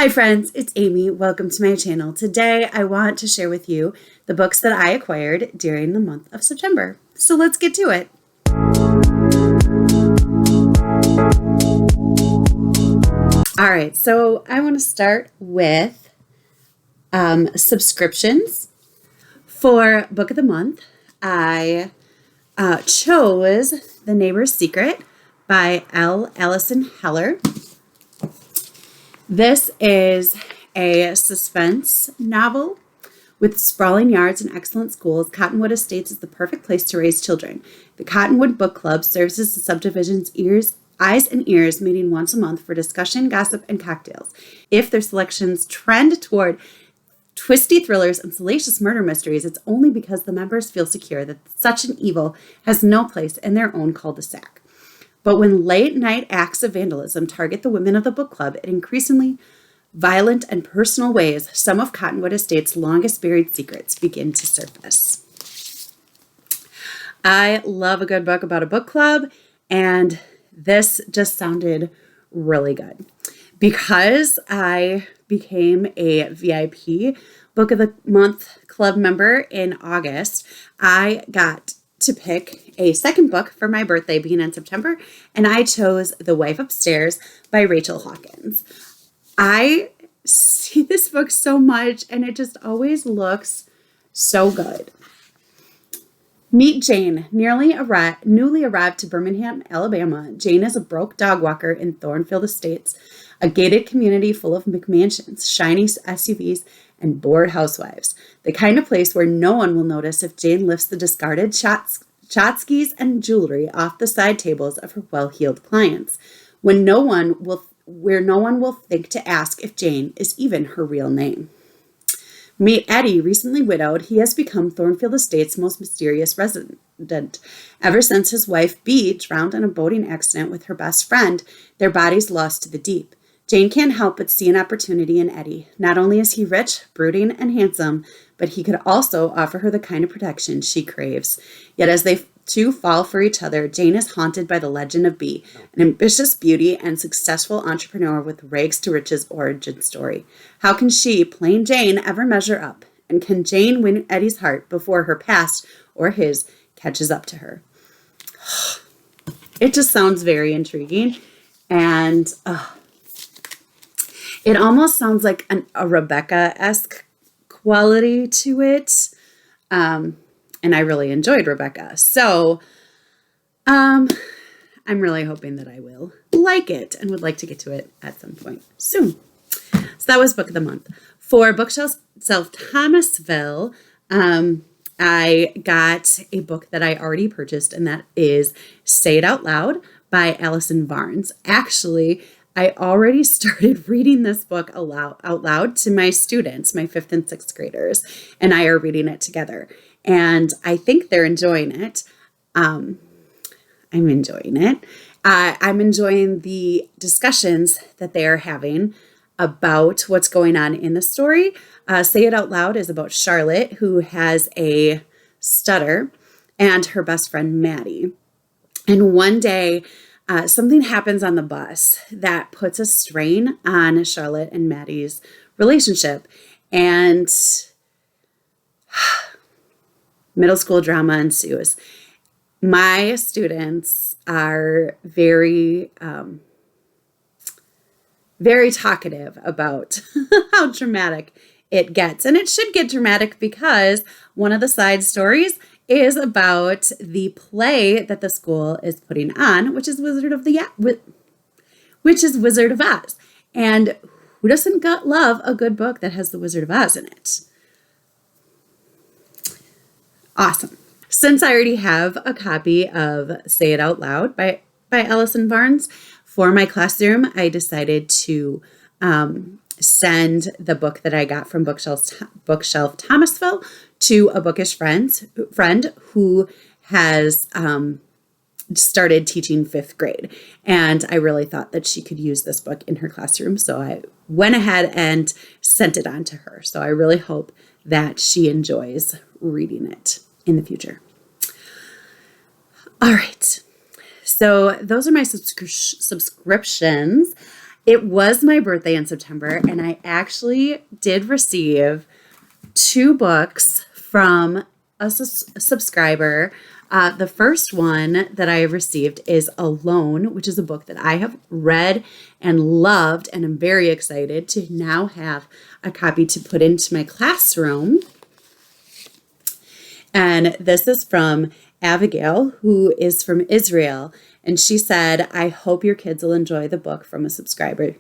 Hi friends, it's Amy. Welcome to my channel. Today I want to share with you the books that I acquired during the month of September. So let's get to it. All right, so I want to start with subscriptions. For book of the month, I chose The Neighbor's Secret by Allison Heller. This is a suspense novel. With sprawling yards and excellent schools, Cottonwood Estates is the perfect place to raise children. The Cottonwood Book Club serves as the subdivision's eyes and ears, meeting once a month for discussion, gossip, and cocktails. If their selections trend toward twisty thrillers and salacious murder mysteries, it's only because the members feel secure that such an evil has no place in their own cul-de-sac. But when late-night acts of vandalism target the women of the book club in increasingly violent and personal ways, some of Cottonwood Estate's longest buried secrets begin to surface. I love a good book about a book club, and this just sounded really good. Because I became a VIP Book of the Month club member in August, I got to pick a second book for my birthday being in September, and I chose The Wife Upstairs by Rachel Hawkins. I see this book so much, and it just always looks so good. Meet Jane, newly arrived to Birmingham, Alabama. Jane is a broke dog walker in Thornfield Estates, a gated community full of McMansions, shiny SUVs, and bored housewives. The kind of place where no one will notice if Jane lifts the discarded tchotchkes and jewelry off the side tables of her well-heeled clients, where no one will think to ask if Jane is even her real name. Meet Eddie, recently widowed. He has become Thornfield Estate's most mysterious resident. Ever since his wife, Bee, drowned in a boating accident with her best friend, their bodies lost to the deep. Jane can't help but see an opportunity in Eddie. Not only is he rich, brooding, and handsome, but he could also offer her the kind of protection she craves. Yet as they two fall for each other, Jane is haunted by the legend of Bee, an ambitious beauty and successful entrepreneur with rags to riches origin story. How can she, plain Jane, ever measure up? And can Jane win Eddie's heart before her past or his catches up to her? It just sounds very intriguing, and it almost sounds like a Rebecca-esque quality to it. And I really enjoyed Rebecca. So I'm really hoping that I will like it and would like to get to it at some point soon. So that was Book of the Month. For Bookshelf Thomasville, I got a book that I already purchased, and that is Say It Out Loud by Alison Varnes. Actually, I already started reading this book out loud to my students, my 5th and 6th graders, and I are reading it together. And I think they're enjoying it. I'm enjoying it. I'm enjoying the discussions that they are having about what's going on in the story. Say It Out Loud is about Charlotte, who has a stutter, and her best friend, Maddie. And one day, something happens on the bus that puts a strain on Charlotte and Maddie's relationship. And middle school drama ensues. My students are very, very talkative about how dramatic it gets. And it should get dramatic because one of the side stories is about the play that the school is putting on, which is Wizard of Oz. And who doesn't love a good book that has the Wizard of Oz in it? Awesome. Since I already have a copy of Say It Out Loud by Alison Varnes for my classroom, I decided to send the book that I got from Bookshelf Thomasville to a bookish friend who has started teaching 5th grade. And I really thought that she could use this book in her classroom. So I went ahead and sent it on to her. So I really hope that she enjoys reading it in the future. All right. So those are my subscriptions. It was my birthday in September, and I actually did receive 2 books from a subscriber. The first one that I received is Alone, which is a book that I have read and loved, and I'm very excited to now have a copy to put into my classroom. And this is from Avigail, who is from Israel. And she said, I hope your kids will enjoy the book from a subscriber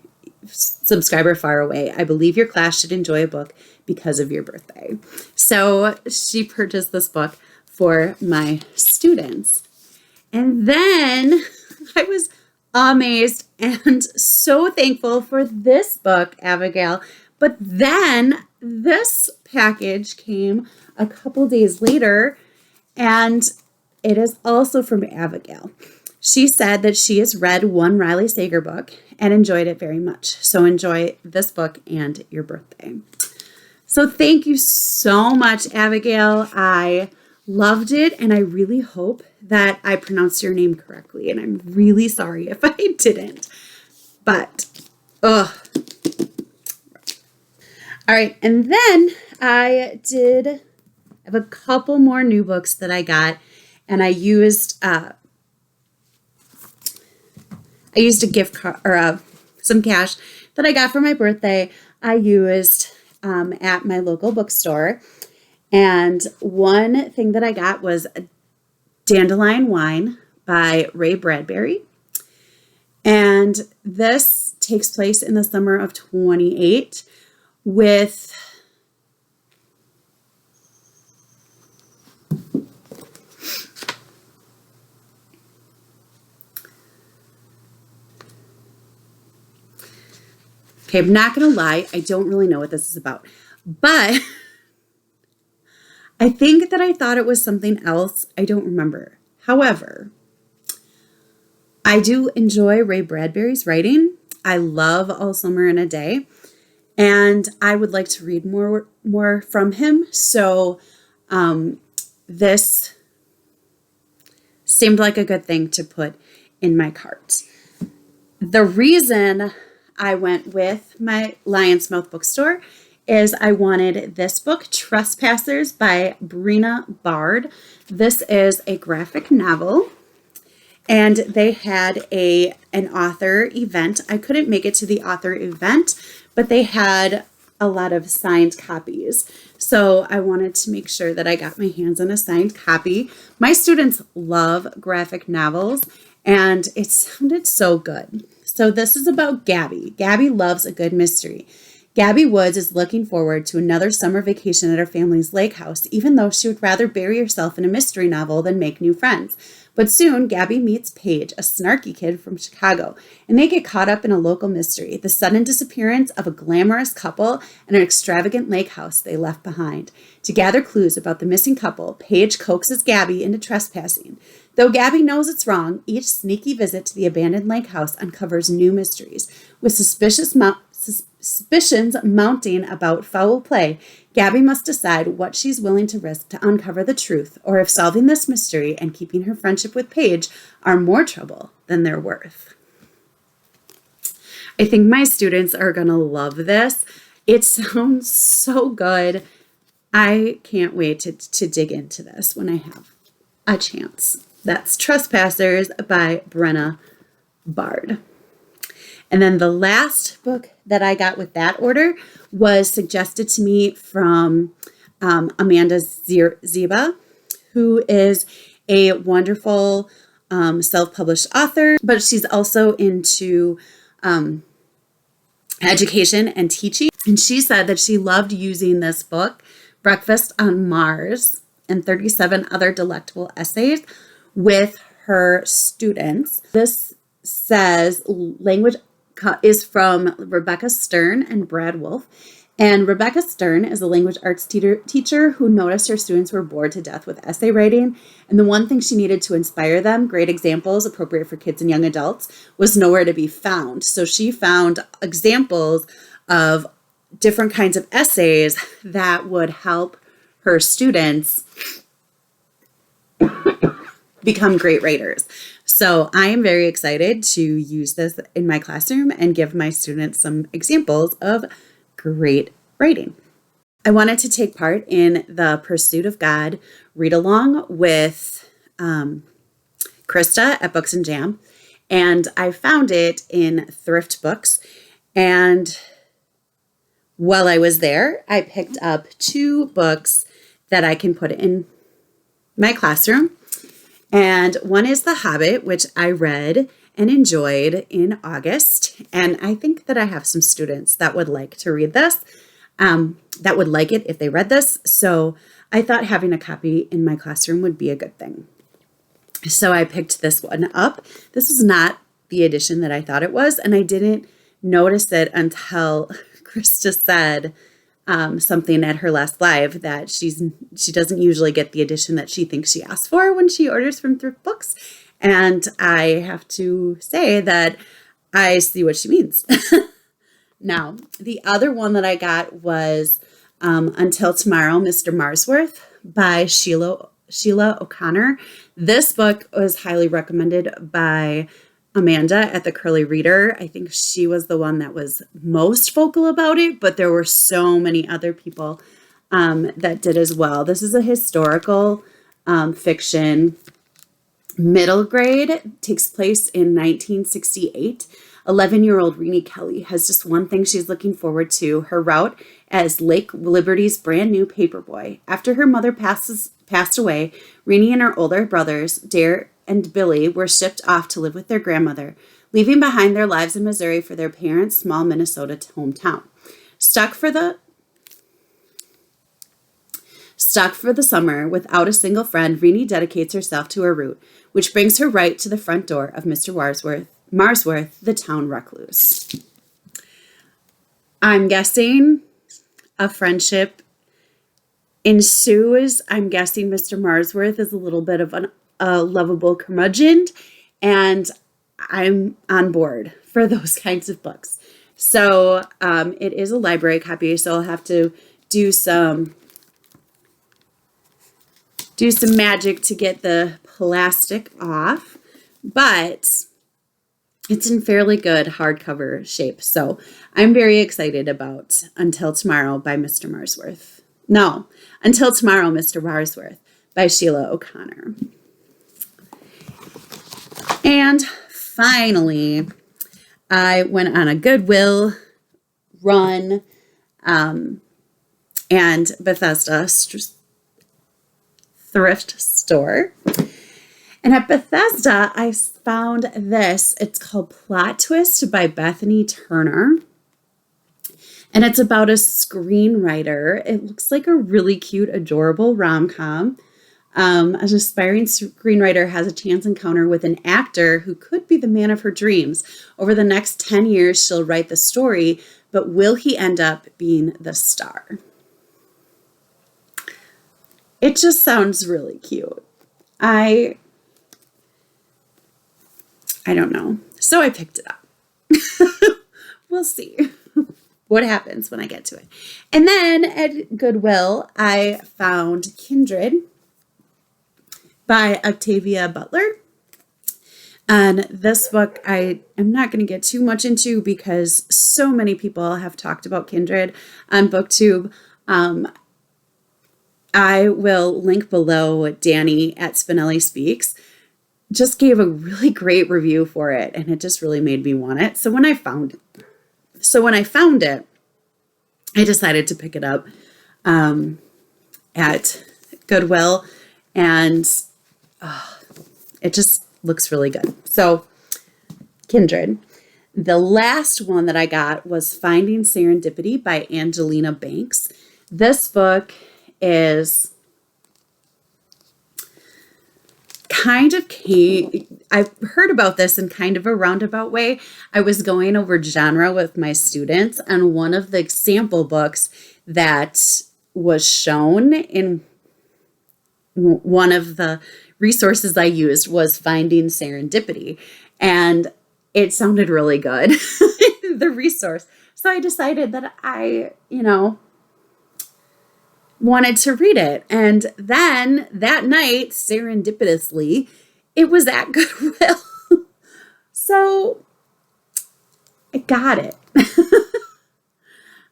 far away. I believe your class should enjoy a book because of your birthday. So she purchased this book for my students. And then I was amazed and so thankful for this book, Abigail. But then this package came a couple days later, and it is also from Abigail. She said that she has read one Riley Sager book and enjoyed it very much. So enjoy this book and your birthday. So thank you so much, Abigail. I loved it, and I really hope that I pronounced your name correctly, and I'm really sorry if I didn't. But, All right, and then I have a couple more new books that I got, and I used a gift card or some cash that I got for my birthday. I used at my local bookstore, and one thing that I got was Dandelion Wine by Ray Bradbury, and this takes place in the summer of 28 with okay, I'm not going to lie, I don't really know what this is about, but I think that I thought it was something else. I don't remember. However, I do enjoy Ray Bradbury's writing. I love All Summer in a Day, and I would like to read more from him. So this seemed like a good thing to put in my cart. The reason I went with my Lion's Mouth bookstore is I wanted this book, Trespassers by Breena Bard. This is a graphic novel, and they had an author event. I couldn't make it to the author event, but they had a lot of signed copies. So I wanted to make sure that I got my hands on a signed copy. My students love graphic novels, and it sounded so good. So this is about Gabby. Gabby loves a good mystery. Gabby Woods is looking forward to another summer vacation at her family's lake house, even though she would rather bury herself in a mystery novel than make new friends. But soon, Gabby meets Paige, a snarky kid from Chicago, and they get caught up in a local mystery, the sudden disappearance of a glamorous couple and an extravagant lake house they left behind. To gather clues about the missing couple, Paige coaxes Gabby into trespassing. Though Gabby knows it's wrong, each sneaky visit to the abandoned lake house uncovers new mysteries. With suspicions mounting about foul play, Gabby must decide what she's willing to risk to uncover the truth, or if solving this mystery and keeping her friendship with Paige are more trouble than they're worth. I think my students are going to love this. It sounds so good. I can't wait to dig into this when I have a chance. That's Trespassers by Breena Bard. And then the last book that I got with that order was suggested to me from Amanda Ziba, who is a wonderful self-published author, but she's also into education and teaching. And she said that she loved using this book, Breakfast on Mars, and 37 other delectable essays with her students. This says language is from Rebecca Stern and Brad Wolfe. And Rebecca Stern is a language arts teacher who noticed her students were bored to death with essay writing. And the one thing she needed to inspire them, great examples appropriate for kids and young adults, was nowhere to be found. So she found examples of different kinds of essays that would help her students become great writers. So I am very excited to use this in my classroom and give my students some examples of great writing. I wanted to take part in the Pursuit of God read along with Krista at Books and Jam, and I found it in Thrift Books. And while I was there, I picked up 2 books that I can put in my classroom. And one is The Hobbit, which I read and enjoyed in August. And I think that I have some students that would like to read this, that would like it if they read this. So I thought having a copy in my classroom would be a good thing. So I picked this one up. This is not the edition that I thought it was, and I didn't notice it until Krista said something at her last live that she doesn't usually get the edition that she thinks she asked for when she orders from Thrift Books. And I have to say that I see what she means. Now, the other one that I got was Until Tomorrow, Mr. Marsworth by Sheila O'Connor. This book was highly recommended by Amanda at the Curly Reader. I think she was the one that was most vocal about it, but there were so many other people that did as well. This is a historical fiction, middle grade, takes place in 1968. 11-year-old Renee Kelly has just one thing she's looking forward to, her route as Lake Liberty's brand new paperboy. After her mother passed away, Renee and her older brothers, Dare and Billy, were shipped off to live with their grandmother, leaving behind their lives in Missouri for their parents' small Minnesota hometown. Stuck for the summer without a single friend, Renee dedicates herself to her route, which brings her right to the front door of Mr. Marsworth, the town recluse. I'm guessing a friendship ensues. I'm guessing Mr. Marsworth is a little bit of a lovable curmudgeon, and I'm on board for those kinds of books. So it is a library copy, so I'll have to do some magic to get the plastic off, but it's in fairly good hardcover shape. So I'm very excited about Until Tomorrow by Mr. Marsworth. No, Until Tomorrow, Mr. Marsworth by Sheila O'Connor. And finally, I went on a Goodwill run and Bethesda thrift store. And at Bethesda, I found this. It's called Plot Twist by Bethany Turner. And it's about a screenwriter. It looks like a really cute, adorable rom-com. An aspiring screenwriter has a chance encounter with an actor who could be the man of her dreams. Over the next 10 years, she'll write the story, but will he end up being the star? It just sounds really cute. I don't know. So I picked it up. We'll see what happens when I get to it. And then at Goodwill, I found Kindred by Octavia Butler. And this book I am not going to get too much into because so many people have talked about Kindred on BookTube. I will link below. Danny at Spinelli Speaks just gave a really great review for it, and it just really made me want it. So when I found it, I decided to pick it up at Goodwill, and it just looks really good. So Kindred. The last one that I got was Finding Serendipity by Angelina Banks. This book is I've heard about this in kind of a roundabout way. I was going over genre with my students, and one of the sample books that was shown in one of the resources I used was Finding Serendipity, and it sounded really good, the resource. So I decided that I, wanted to read it. And then that night, serendipitously, it was at Goodwill. So I got it.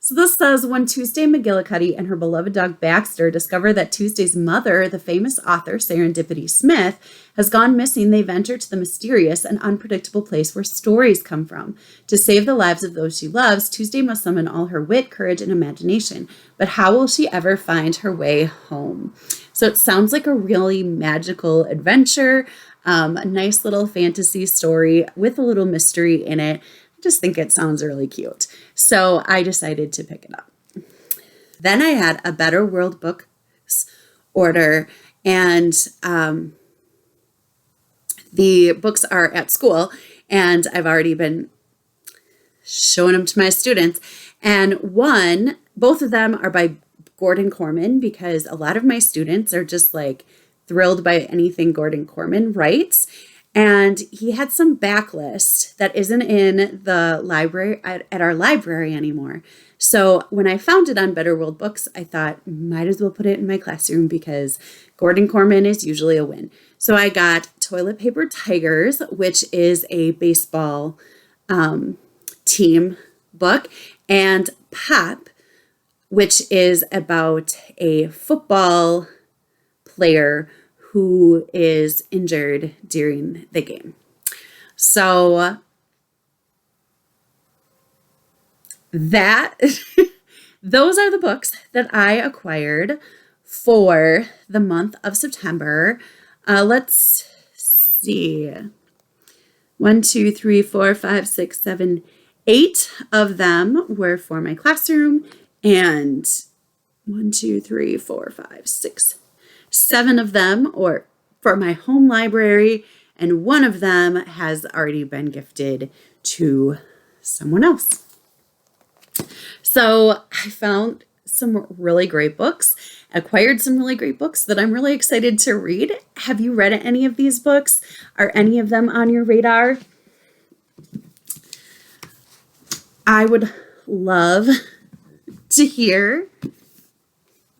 So this says, when Tuesday McGillicuddy and her beloved dog Baxter discover that Tuesday's mother, the famous author Serendipity Smith, has gone missing, they venture to the mysterious and unpredictable place where stories come from. To save the lives of those she loves, Tuesday must summon all her wit, courage, and imagination. But how will she ever find her way home? So it sounds like a really magical adventure, a nice little fantasy story with a little mystery in it. Just think it sounds really cute. So I decided to pick it up. Then I had a Better World Books order, and the books are at school, and I've already been showing them to my students. And both of them are by Gordon Korman, because a lot of my students are just like thrilled by anything Gordon Korman writes. And he had some backlist that isn't in the library at our library anymore. So when I found it on Better World Books, I thought, might as well put it in my classroom because Gordon Korman is usually a win. So I got Toilet Paper Tigers, which is a baseball team book, and Pop, which is about a football player who is injured during the game. So those are the books that I acquired for the month of September. Let's see. 1, 2, 3, 4, 5, 6, 7, 8 of them were for my classroom, and 1, 2, 3, 4, 5, 6, 7 of them are for my home library, and one of them has already been gifted to someone else. So I found some really great books, acquired some really great books that I'm really excited to read. Have you read any of these books? Are any of them on your radar? I would love to hear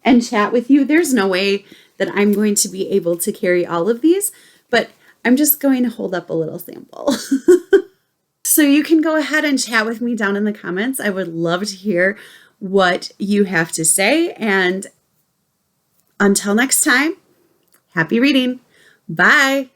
and chat with you. There's no way that I'm going to be able to carry all of these, but I'm just going to hold up a little sample. So you can go ahead and chat with me down in the comments. I would love to hear what you have to say. And until next time, happy reading. Bye.